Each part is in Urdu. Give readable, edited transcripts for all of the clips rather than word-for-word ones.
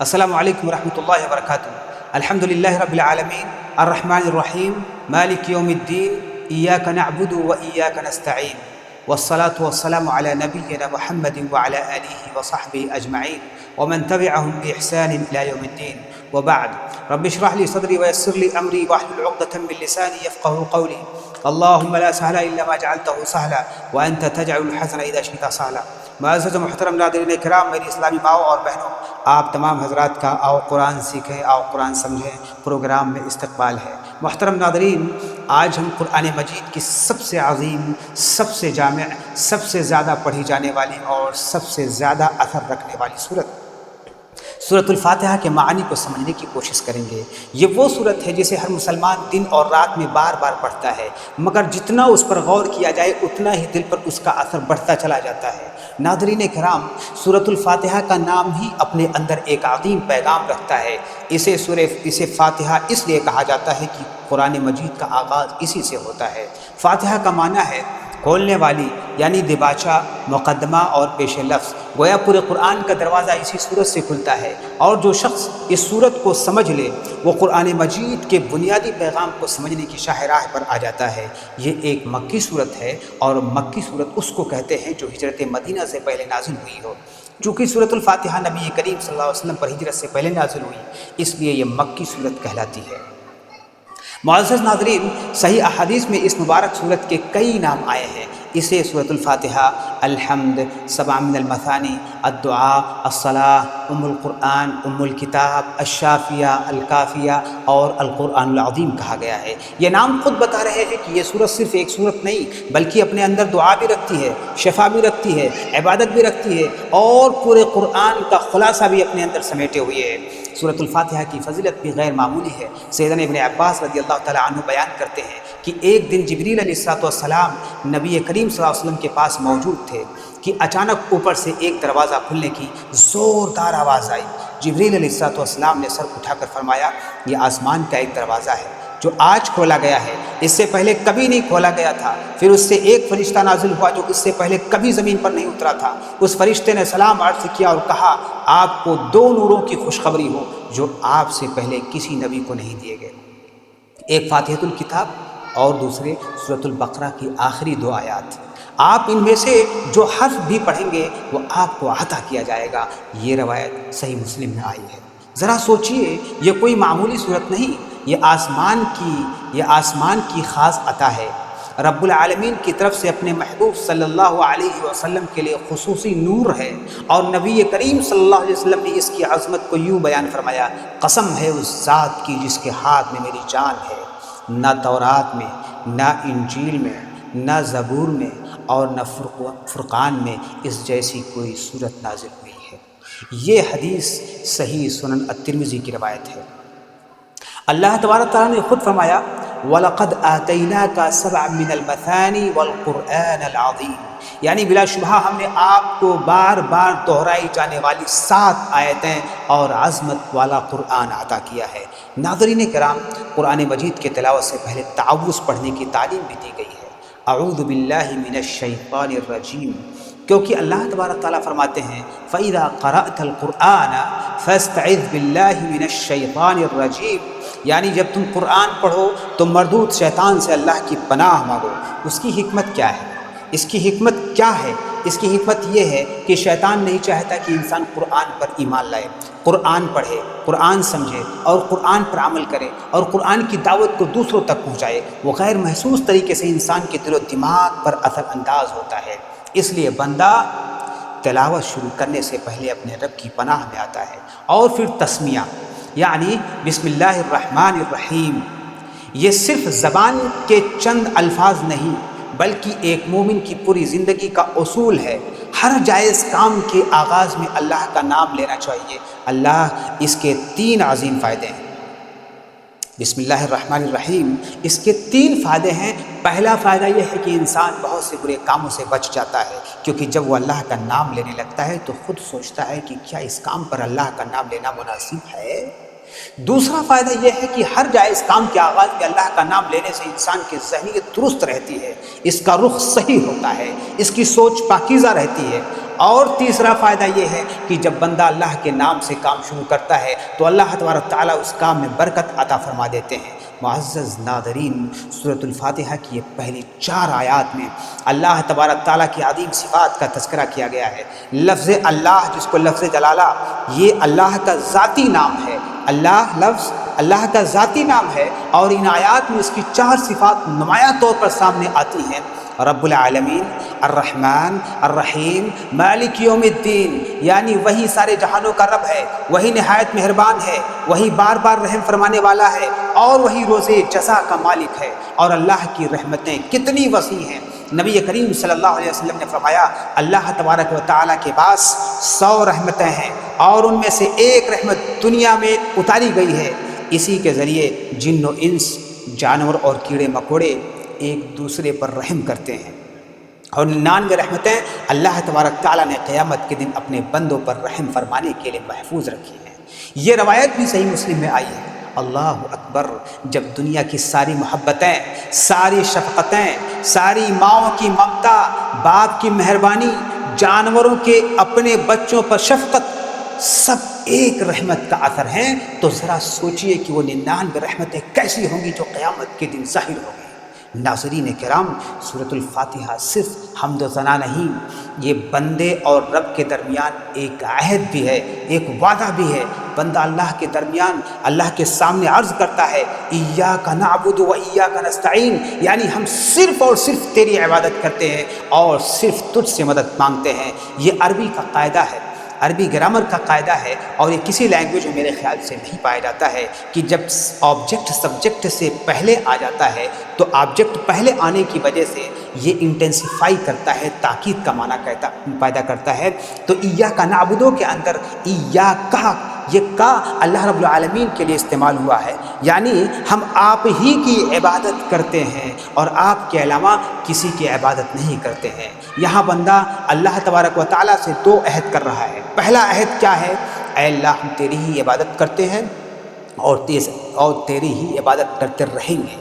السلام علیکم ورحمۃ اللہ وبرکاتہ۔ الحمد للہ رب العالمین الرحمن الرحیم مالک یوم الدین ایاک نعبد و ایاک نستعین والصلاة والسلام علی نبینا محمد وعلی آلہ وصحبہ اجمعین ومن تبعهم بإحسان إلى يوم الدين وبعد رب اشرح لي صدري ويسر لي أمري واحلل عقدة من لساني يفقهوا قولي اللهم لا سهل إلا ما جعلته سهلا وأنت تجعل الحزن إذا شئت سهلا۔ معزز و محترم ناظرین کرام، میری اسلامی ماؤں اور بہنوں، آپ تمام حضرات کا آؤ قرآن سیکھیں، آؤ قرآن سمجھیں پروگرام میں استقبال ہے۔ محترم ناظرین، آج ہم قرآن مجید کی سب سے عظیم، سب سے جامع، سب سے زیادہ پڑھی جانے والی اور سب سے زیادہ اثر رکھنے والی سورت الفاتحہ کے معنی کو سمجھنے کی کوشش کریں گے۔ یہ وہ سورت ہے جسے ہر مسلمان دن اور رات میں بار بار پڑھتا ہے، مگر جتنا اس پر غور کیا جائے اتنا ہی دل پر اس کا اثر بڑھتا چلا جاتا ہے۔ ناظرین کرام، سورت الفاتحہ کا نام ہی اپنے اندر ایک عظیم پیغام رکھتا ہے۔ اسے فاتحہ اس لیے کہا جاتا ہے کہ قرآن مجید کا آغاز اسی سے ہوتا ہے۔ فاتحہ کا معنی ہے کھولنے والی، یعنی دباچہ، مقدمہ اور پیش لفظ۔ گویا پورے قرآن کا دروازہ اسی صورت سے کھلتا ہے، اور جو شخص اس صورت کو سمجھ لے وہ قرآن مجید کے بنیادی پیغام کو سمجھنے کی شاہراہ پر آ جاتا ہے۔ یہ ایک مکی صورت ہے، اور مکی صورت اس کو کہتے ہیں جو ہجرت مدینہ سے پہلے نازل ہوئی ہو۔ چونکہ سورت الفاتحہ نبی کریم صلی اللہ علیہ وسلم پر ہجرت سے پہلے نازل ہوئی، اس لیے یہ مکی صورت کہلاتی ہے۔ معزز ناظرین، صحیح احادیث میں اس مبارک صورت کے کئی نام آئے ہیں۔ اسے سورۃ الفاتحہ، الحمد، سبع من المثانی، الدعاء، الصلاۃ، ام القرآن، ام الکتاب، الشافیہ، الکافیہ اور القرآن العظیم کہا گیا ہے۔ یہ نام خود بتا رہے ہیں کہ یہ سورت صرف ایک سورت نہیں بلکہ اپنے اندر دعا بھی رکھتی ہے، شفا بھی رکھتی ہے، عبادت بھی رکھتی ہے، اور پورے قرآن کا خلاصہ بھی اپنے اندر سمیٹے ہوئے ہے۔ سورۃ الفاتحہ کی فضیلت بھی غیر معمولی ہے۔ سیدنا ابن عباس رضی اللہ تعالیٰ عنہ بیان کرتے ہیں کہ ایک دن جبریل علیہ السلام نبی کریم صلی اللہ علیہ وسلم کے پاس موجود تھے کہ اچانک اوپر سے ایک دروازہ کھلنے کی زوردار آواز آئی۔ جبریل علیہ السلام نے سر اٹھا کر فرمایا، یہ آسمان کا ایک دروازہ ہے جو آج کھولا گیا ہے، اس سے پہلے کبھی نہیں کھولا گیا تھا۔ پھر اس سے ایک فرشتہ نازل ہوا جو اس سے پہلے کبھی زمین پر نہیں اترا تھا۔ اس فرشتے نے سلام عرض کیا اور کہا، آپ کو دو نوروں کی خوشخبری ہو جو آپ سے پہلے کسی نبی کو نہیں دیے گئے، ایک فاتحۃ الکتاب اور دوسرے سورۃ البقرہ کی آخری دو آیات۔ آپ ان میں سے جو حرف بھی پڑھیں گے وہ آپ کو عطا کیا جائے گا۔ یہ روایت صحیح مسلم میں آئی ہے۔ ذرا سوچئے، یہ کوئی معمولی صورت نہیں، یہ آسمان کی خاص عطا ہے۔ رب العالمین کی طرف سے اپنے محبوب صلی اللہ علیہ وسلم کے لیے خصوصی نور ہے، اور نبی کریم صلی اللہ علیہ وسلم نے اس کی عظمت کو یوں بیان فرمایا، قسم ہے اس ذات کی جس کے ہاتھ میں میری جان ہے، نہ تورات میں، نہ انجیل میں، نہ زبور میں اور نہ فرقان میں اس جیسی کوئی صورت نازل ہوئی ہے۔ یہ حدیث صحیح سنن الترمذی کی روایت ہے۔ اللہ تبارک تعالیٰ نے خود فرمایا، وَلَقَدْ آتَيْنَاكَ سَبْعًا مِنَ الْمَثَانِي وَالْقُرْآنَ الْعَظِيمِ، یعنی بلا شبہ ہم نے آپ کو بار بار دہرائی جانے والی 7 آیتیں اور عظمت والا قرآن عطا کیا ہے۔ ناظرین کرام، قرآن مجید کے تلاوت سے پہلے تعوذ پڑھنے کی تعلیم بھی دی گئی ہے۔ اعوذ باللہ من الشیطان الرجیم، کیونکہ اللہ تبارک تعالیٰ فرماتے ہیں، فَإِذَا قَرَأْتَ الْقُرْآنَ فَاسْتَعِذْ بِاللَّهِ مِنَ الشَّيْطَانِ الرَّجِيمِ، یعنی جب تم قرآن پڑھو تو مردود شیطان سے اللہ کی پناہ مانگو۔ اس کی حکمت کیا ہے؟ اس کی حکمت کیا ہے؟ اس کی حکمت یہ ہے کہ شیطان نہیں چاہتا کہ انسان قرآن پر ایمان لائے، قرآن پڑھے، قرآن سمجھے اور قرآن پر عمل کرے اور قرآن کی دعوت کو دوسروں تک پہنچائے۔ وہ غیر محسوس طریقے سے انسان کے دل و دماغ پر اثر انداز ہوتا ہے۔ اس لیے بندہ تلاوت شروع کرنے سے پہلے اپنے رب کی پناہ میں آتا ہے، اور پھر تسمیہ، یعنی بسم اللہ الرحمن الرحیم۔ یہ صرف زبان کے چند الفاظ نہیں بلکہ ایک مومن کی پوری زندگی کا اصول ہے۔ ہر جائز کام کے آغاز میں اللہ کا نام لینا چاہیے۔ اس کے 3 عظیم فائدے ہیں۔ بسم اللہ الرحمن الرحیم، اس کے 3 فائدے ہیں۔ پہلا فائدہ یہ ہے کہ انسان بہت سے برے کاموں سے بچ جاتا ہے، کیونکہ جب وہ اللہ کا نام لینے لگتا ہے تو خود سوچتا ہے کہ کیا اس کام پر اللہ کا نام لینا مناسب ہے۔ دوسرا فائدہ یہ ہے کہ ہر جائز کام کے آغاز میں اللہ کا نام لینے سے انسان کی ذہنیت درست رہتی ہے، اس کا رخ صحیح ہوتا ہے، اس کی سوچ پاکیزہ رہتی ہے، اور تیسرا فائدہ یہ ہے کہ جب بندہ اللہ کے نام سے کام شروع کرتا ہے تو اللہ تبارک تعالیٰ اس کام میں برکت عطا فرما دیتے ہیں۔ معزز ناظرین، سورۃ الفاتحہ کی یہ پہلی 4 آیات میں اللہ تبارک تعالیٰ کی عظیم صفات کا تذکرہ کیا گیا ہے۔ لفظ اللہ، جس کو لفظ جلالہ، یہ اللہ کا ذاتی نام ہے۔ اللہ لفظ اللہ کا ذاتی نام ہے، اور ان آیات میں اس کی 4 صفات نمایاں طور پر سامنے آتی ہیں۔ رب العالمین، الرحمن، الرحیم، مالک یوم الدین، یعنی وہی سارے جہانوں کا رب ہے، وہی نہایت مہربان ہے، وہی بار بار رحم فرمانے والا ہے، اور وہی روز جزا کا مالک ہے۔ اور اللہ کی رحمتیں کتنی وسیع ہیں۔ نبی کریم صلی اللہ علیہ وسلم نے فرمایا، اللہ تبارک و تعالیٰ کے پاس 100 رحمتیں ہیں، اور ان میں سے ایک رحمت دنیا میں اتاری گئی ہے، اسی کے ذریعے جن و انس، جانور اور کیڑے مکوڑے ایک دوسرے پر رحم کرتے ہیں۔ اور 99 رحمتیں اللہ تبارک تعالیٰ نے قیامت کے دن اپنے بندوں پر رحم فرمانے کے لیے محفوظ رکھی ہیں۔ یہ روایت بھی صحیح مسلم میں آئی ہے۔ اللہ اکبر، جب دنیا کی ساری محبتیں، ساری شفقتیں، ساری ماؤں کی ممتا، باپ کی مہربانی، جانوروں کے اپنے بچوں پر شفقت، سب ایک رحمت کا اثر ہیں، تو ذرا سوچئے کہ وہ 99 رحمتیں کیسی ہوں گی جو قیامت کے دن ظاہر ہوں گی۔ ناظرین کرام، سورۃ الفاتحہ صرف حمد و ثنا نہیں، یہ بندے اور رب کے درمیان ایک عہد بھی ہے، ایک وعدہ بھی ہے۔ بندہ اللہ کے درمیان، اللہ کے سامنے عرض کرتا ہے، ایاک نعبد و ایاک نستعین، یعنی ہم صرف اور صرف تیری عبادت کرتے ہیں اور صرف تجھ سے مدد مانگتے ہیں۔ یہ عربی کا قاعدہ ہے، عربی گرامر کا قاعدہ ہے، اور یہ کسی لینگویج میں میرے خیال سے نہیں پایا جاتا ہے کہ جب آبجیکٹ سبجیکٹ سے پہلے آ جاتا ہے تو آبجیکٹ پہلے آنے کی وجہ سے یہ انٹینسیفائی کرتا ہے، تاکید کا معنی پیدا کرتا ہے۔ تو ایاک نعبدو کے اندر ایاک، یہ کا اللہ رب العالمین کے لیے استعمال ہوا ہے، یعنی ہم آپ ہی کی عبادت کرتے ہیں اور آپ کے علاوہ کسی کی عبادت نہیں کرتے ہیں۔ یہاں بندہ اللہ تبارک و تعالیٰ سے 2 عہد کر رہا ہے۔ پہلا عہد کیا ہے؟ اے اللہ، ہم تیری ہی عبادت کرتے ہیں اور تیری ہی عبادت کرتے رہیں گے۔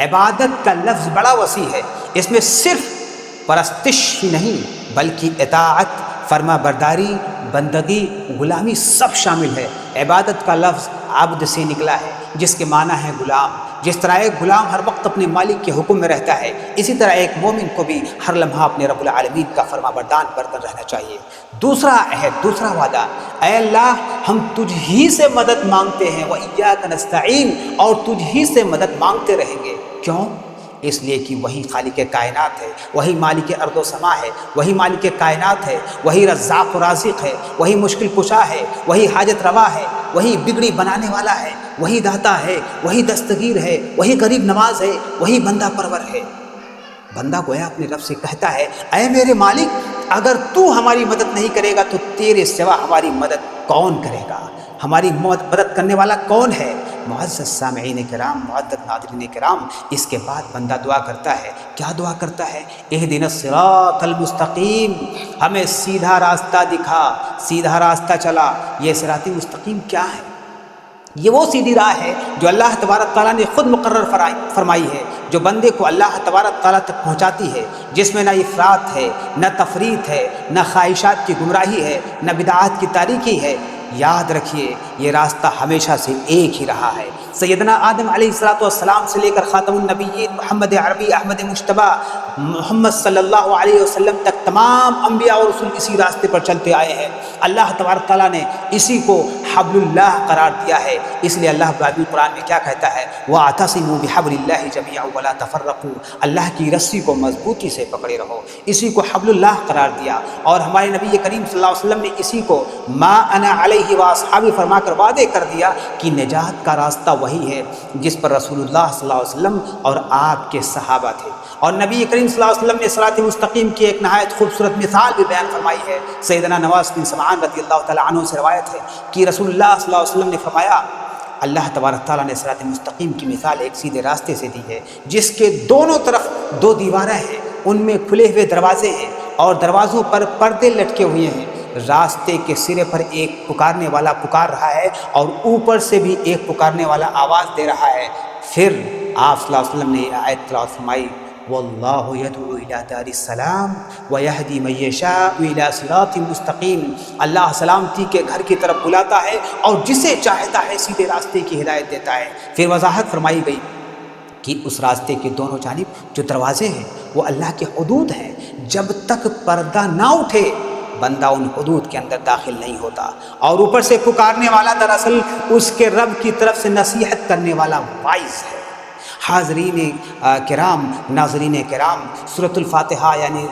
عبادت کا لفظ بڑا وسیع ہے، اس میں صرف پرستش ہی نہیں بلکہ اطاعت، فرما برداری، بندگی، غلامی سب شامل ہے۔ عبادت کا لفظ عبد سے نکلا ہے، جس کے معنی ہے غلام۔ جس طرح ایک غلام ہر وقت اپنے مالک کے حکم میں رہتا ہے، اسی طرح ایک مومن کو بھی ہر لمحہ اپنے رب العالمین کا فرما بردار بن کر رہنا چاہیے۔ دوسرا عہد، دوسرا وعدہ، اے اللہ، ہم تجھ ہی سے مدد مانگتے ہیں، وَإِيَّاكَ نَسْتَعِينُ، اور تجھ ہی سے مدد مانگتے رہیں گے۔ کیوں؟ اس لیے کہ وہی خالق کائنات ہے، وہی مالک ارض و سما ہے، وہی مالک کائنات ہے، وہی رزاق و رازق ہے، وہی مشکل کشا ہے، وہی حاجت روا ہے، وہی بگڑی بنانے والا ہے، وہی داتا ہے، وہی دستگیر ہے، وہی غریب نواز ہے، وہی بندہ پرور ہے۔ بندہ گویا اپنے رب سے کہتا ہے، اے میرے مالک، اگر تو ہماری مدد نہیں کرے گا تو تیرے سوا ہماری مدد کون کرے گا؟ ہماری مدد کرنے والا کون ہے؟ معزز سامعین کرام، معزز ناظرین کرام، اس کے بعد بندہ دعا کرتا ہے۔ کیا دعا کرتا ہے؟ اہدنا الصراط المستقیم، ہمیں سیدھا راستہ دکھا، سیدھا راستہ چلا۔ یہ صراط مستقیم کیا ہے؟ یہ وہ سیدھی راہ ہے جو اللہ تبارک تعالیٰ نے خود مقرر فرمائی ہے، جو بندے کو اللہ تبارک تعالیٰ تک پہنچاتی ہے، جس میں نہ افراط ہے، نہ تفریط ہے، نہ خواہشات کی گمراہی ہے، نہ بدعات کی تاریکی ہے۔ یاد رکھیے، یہ راستہ ہمیشہ سے ایک ہی رہا ہے۔ سیدنا آدم علیہ السلام سے لے کر خاتم النبیین محمد عربی احمد مجتبیٰ محمد صلی اللہ علیہ وسلم تک تمام انبیاء اور رسول اسی راستے پر چلتے آئے ہیں۔ اللہ تبارک تعالیٰ نے اسی کو حبل اللہ قرار دیا ہے، اس لیے اللہ تعالیٰ قرآن میں کیا کہتا ہے؟ وَاعْتَصِمُوا بِحَبْلِ اللَّهِ جَمِيعًا وَلَا تَفَرَّقُوا، اللہ کی رسی کو مضبوطی سے پکڑے رہو، اسی کو حبل اللہ قرار دیا۔ اور ہمارے نبی کریم صلی اللہ علیہ وسلم نے اسی کو ما انا علیہ واصحابی فرما کر وعدے کر دیا کہ نجات کا راستہ وہی ہے جس پر رسول اللہ صلی اللہ علیہ وسلم اور آپ کے صحابہ تھے۔ اور نبی کریم صلی اللہ علیہ وسلم نے صراط مستقیم کی ایک نہایت خوبصورت مثال بھی بیان فرمائی ہے۔ سیدنا نواس بن سمعان رضی اللہ تعالیٰ عنہ سے روایت ہے کہ رسول اللہ صلی اللہ علیہ وسلم نے فرمایا، اللہ تبارک تعالیٰ نے صراط مستقیم کی مثال ایک سیدھے راستے سے دی ہے جس کے دونوں طرف 2 دیواریں ہیں، ان میں کھلے ہوئے دروازے ہیں اور دروازوں پر پردے لٹکے ہوئے ہیں۔ راستے کے سرے پر ایک پکارنے والا پکار رہا ہے اور اوپر سے بھی ایک پکارنے والا آواز دے رہا ہے۔ پھر آپ صلی اللہ علیہ وسلم نے یہ آیت تلاوت فرمائی، واللہ یدعو الی دار السلام ویہدی من یشاء الی صراط مستقیم، اللہ سلامتی کے گھر کی طرف بلاتا ہے اور جسے چاہتا ہے سیدھے راستے کی ہدایت دیتا ہے۔ پھر وضاحت فرمائی گئی کہ اس راستے کے دونوں جانب جو دروازے ہیں وہ اللہ کے حدود ہیں، جب تک پردہ نہ اٹھے بندہ ان حدود کے اندر داخل نہیں ہوتا، اور اوپر سے پکارنے والا دراصل اس کے رب کی طرف سے نصیحت کرنے والا واعظ ہے۔ حاضرین کرام، ناظرین کرام، سورۃ الفاتحہ یعنی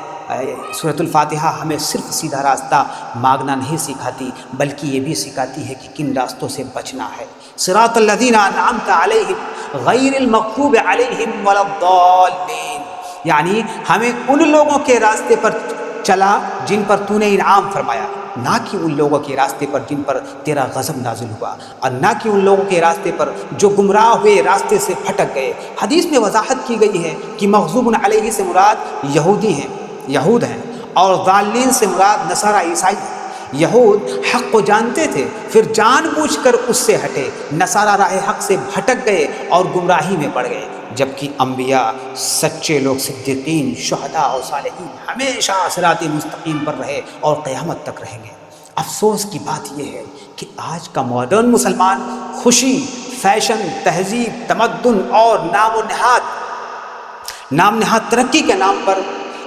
سورۃ الفاتحہ ہمیں صرف سیدھا راستہ مانگنا نہیں سکھاتی، بلکہ یہ بھی سکھاتی ہے کہ کن راستوں سے بچنا ہے۔ صراط الذین انعمت علیہم غیر المغضوب علیہم ولا الضالین، یعنی ہمیں ان لوگوں کے راستے پر چلا جن پر تو نے انعام فرمایا، نہ کہ ان لوگوں کے راستے پر جن پر تیرا غضب نازل ہوا، اور نہ کہ ان لوگوں کے راستے پر جو گمراہ ہوئے راستے سے بھٹک گئے۔ حدیث میں وضاحت کی گئی ہے کہ مغضوب علیہ سے مراد یہود ہیں، اور ضالین سے مراد نصارہ عیسائی ہیں۔ یہود حق کو جانتے تھے، پھر جان بوجھ کر اس سے ہٹے، نصارہ راہ حق سے بھٹک گئے اور گمراہی میں پڑ گئے، جبکہ انبیاء، سچے لوگ، صدیقین، شہداء اور صالحین ہمیشہ صراط مستقیم پر رہے اور قیامت تک رہیں گے۔ افسوس کی بات یہ ہے کہ آج کا ماڈرن مسلمان خوشی، فیشن، تہذیب، تمدن اور نام نہاد ترقی کے نام پر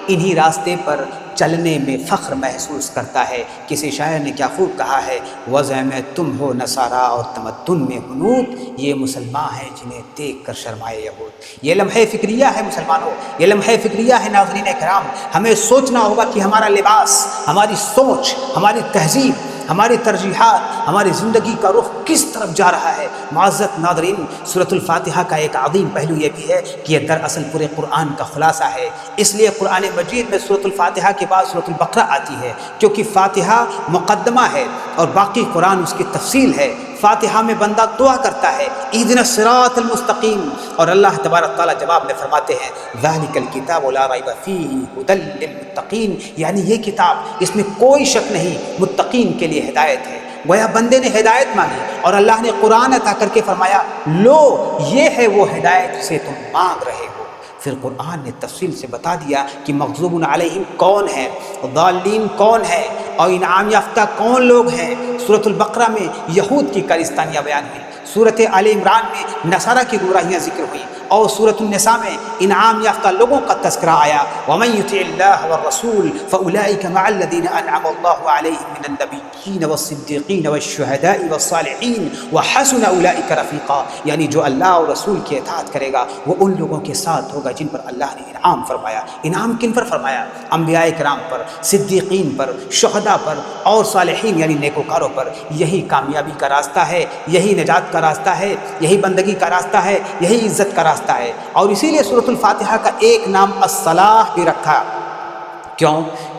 انہی راستے پر چلنے میں فخر محسوس کرتا ہے۔ کسی شاعر نے کیا خوب کہا ہے، وضع میں تم ہو نصارہ اور تمدن میں ہنود، یہ مسلمان ہیں جنہیں دیکھ کر شرمائے یہود۔ یہ لمحہ فکریہ ہے مسلمانوں، یہ لمحہ فکریہ ہے ناظرین کرام۔ ہمیں سوچنا ہوگا کہ ہمارا لباس، ہماری سوچ، ہماری تہذیب، ہماری ترجیحات، ہماری زندگی کا رخ کس طرف جا رہا ہے۔ معزز ناظرین، سورۃ الفاتحہ کا ایک عظیم پہلو یہ بھی ہے کہ یہ دراصل پورے قرآن کا خلاصہ ہے۔ اس لیے قرآن مجید میں سورۃ الفاتحہ کے بعد سورۃ البقرہ آتی ہے، کیونکہ فاتحہ مقدمہ ہے اور باقی قرآن اس کی تفصیل ہے۔ فاتحہ میں بندہ دعا کرتا ہے اہدنا الصراط المستقیم، اور اللہ تبارک تعالیٰ جواب میں فرماتے ہیں ذالک الکتاب لا ریب فیہ ھدی للمتقین، یعنی یہ کتاب، اس میں کوئی شک نہیں، متقین کے لیے ہدایت ہے۔ گویا بندے نے ہدایت مانگی اور اللہ نے قرآن عطا کر کے فرمایا لو یہ ہے وہ ہدایت جسے تم مانگ رہے ہو۔ پھر قرآن نے تفصیل سے بتا دیا کہ مغضوب علیہم کون ہے، ضالین کون ہے، اور انعام یافتہ کون لوگ ہیں۔ سورۃ البقرہ میں یہود کی کارستانیاں بیان ہوئی، سورۃ آل عمران میں نصارہ کی گمراہیاں ذکر ہوئی، اور سورۃ النساء میں انعام یافتہ لوگوں کا تذکرہ آیا۔ ومن یطع اللہ والرسول فاولئک مع الذین انعم اللہ علیہم من النبیین والصدیقین والشہداء والصالحین وحسن اولئک رفیقا، یعنی جو اللہ اور رسول کی اطاعت کرے گا وہ ان لوگوں کے ساتھ ہوگا جن پر اللہ نے انعام فرمایا۔ انعام کن پر فرمایا؟ انبیاء کرام پر، صدیقین پر، شہداء پر اور صالحین یعنی نیکوکاروں پر۔ یہی کامیابی کا راستہ ہے، یہی نجات کا راستہ ہے، یہی بندگی کا راستہ ہے، یہی عزت کا راستہ ہے۔ اور اسی لیے سورۃ الفاتحہ کا ایک نام الصلاح بھی رکھا۔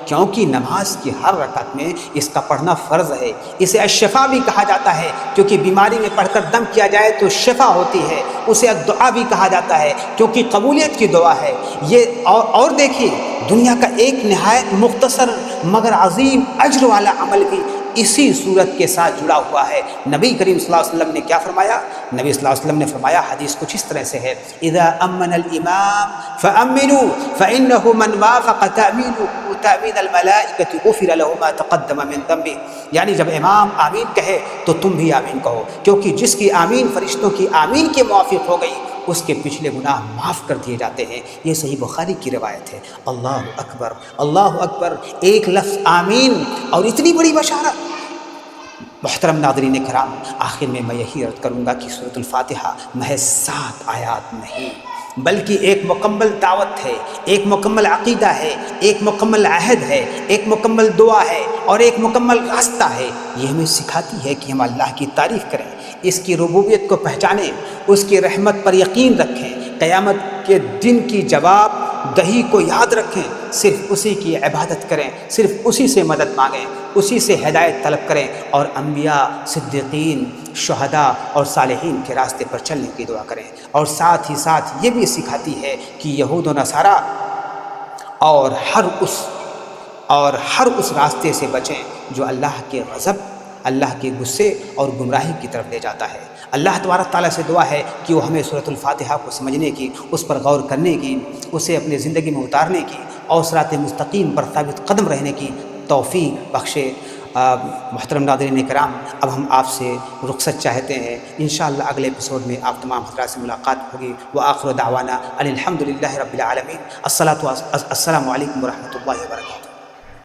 کیونکہ نماز کی ہر رکعت میں اس کا پڑھنا فرض ہے۔ اسے الشفا بھی کہا جاتا ہے، کیونکہ بیماری میں پڑھ کر دم کیا جائے تو شفا ہوتی ہے۔ اسے الدعا بھی کہا جاتا ہے، کیونکہ قبولیت کی دعا ہے یہ۔ اور دیکھیے، دنیا کا ایک نہایت مختصر مگر عظیم اجر والا عمل بھی اسی صورت کے ساتھ جڑا ہوا ہے۔ نبی کریم صلی اللہ علیہ وسلم نے کیا فرمایا؟ نبی صلی اللہ علیہ وسلم نے فرمایا، حدیث کچھ اس طرح سے ہے، اذا امن الامام فامنوا فانه من وافق تامینه تامین الملائکۃ غفر له ما تقدم من ذنبه، یعنی جب امام آمین کہے تو تم بھی آمین کہو، کیونکہ جس کی آمین فرشتوں کی آمین کے موافق ہو گئی اس کے پچھلے گناہ معاف کر دیے جاتے ہیں۔ یہ صحیح بخاری کی روایت ہے۔ اللہ اکبر، اللہ اکبر، ایک لفظ آمین اور اتنی بڑی بشارت۔ محترم ناظرین کرام، آخر میں یہی عرض کروں گا کہ سورۃ الفاتحہ محض 7 آیات نہیں، بلکہ ایک مکمل دعوت ہے، ایک مکمل عقیدہ ہے، ایک مکمل عہد ہے، ایک مکمل دعا ہے اور ایک مکمل راستہ ہے۔ یہ ہمیں سکھاتی ہے کہ ہم اللہ کی تعریف کریں، اس کی ربوبیت کو پہچانیں، اس کی رحمت پر یقین رکھیں، قیامت کے دن کی جواب دہی کو یاد رکھیں، صرف اسی کی عبادت کریں، صرف اسی سے مدد مانگیں، اسی سے ہدایت طلب کریں، اور انبیاء، صدیقین، شہداء اور صالحین کے راستے پر چلنے کی دعا کریں۔ اور ساتھ ہی ساتھ یہ بھی سکھاتی ہے کہ یہود و نصارہ اور ہر اس راستے سے بچیں جو اللہ کے غضب اللہ کے غصے اور گمراہی کی طرف لے جاتا ہے۔ اللہ تبارک تعالیٰ سے دعا ہے کہ وہ ہمیں سورۃ الفاتحہ کو سمجھنے کی، اس پر غور کرنے کی، اسے اپنی زندگی میں اتارنے کی اور صراط مستقیم پر ثابت قدم رہنے کی توفیق بخشے۔ محترم ناظرین کرام، اب ہم آپ سے رخصت چاہتے ہیں۔ انشاءاللہ اگلے ایپیسوڈ میں آپ تمام حضرات سے ملاقات ہوگی۔ وآخر دعوانا ان الحمد للہ رب العالمین۔ السلام علیکم ورحمۃ اللہ وبرکاتہ۔